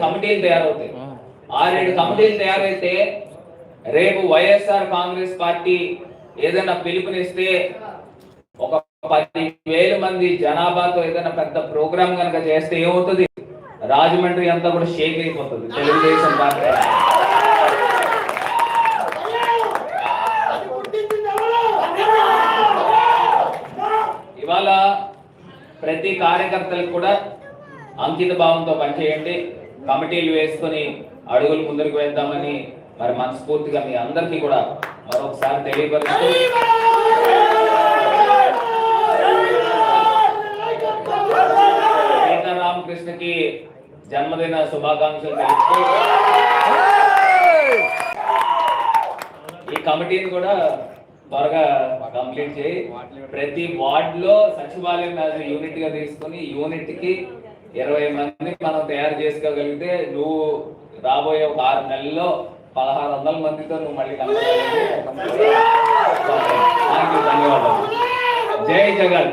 కమిటీలు తయారవుతాయి. 6-7 కమిటీలు తయారైతే రేపు వైఎస్ఆర్ కాంగ్రెస్ పార్టీ ఏదైనా పిలుపునిస్తే ఒక 10,000 మంది జనాభాతో ఏదైనా పెద్ద ప్రోగ్రామ్ కనుక చేస్తే ఏమవుతుంది? రాజమండ్రి అంతా కూడా షేక్ అయిపోతుంది తెలుగుదేశం పార్టీ. ఇవాళ ప్రతి కార్యకర్తలకు కూడా అంకిత భావంతో పనిచేయండి. కమిటీలు వేసుకొని అడుగులు ముందుకు వేద్దామని మరి మనస్ఫూర్తిగా మీ అందరికీ కూడా మరొకసారి తెలియపరుస్తూ సీతారామకృష్ణకి జన్మదిన శుభాకాంక్షలు తెలుపుతూ ఈ కమిటీని కూడా త్వరగా కంప్లీట్ చేయి. ప్రతి వార్డ్ లో సచివాలయం యూనిట్ గా తీసుకుని యూనిట్ కి 20 మంది మనం తయారు చేసుకోగలిగితే నువ్వు రాబోయే ఒక 6 నెలల్లో 1600 మందితో నువ్వు మళ్ళీ కనబడాలి. ధన్యవాదాలు. జై జగన్.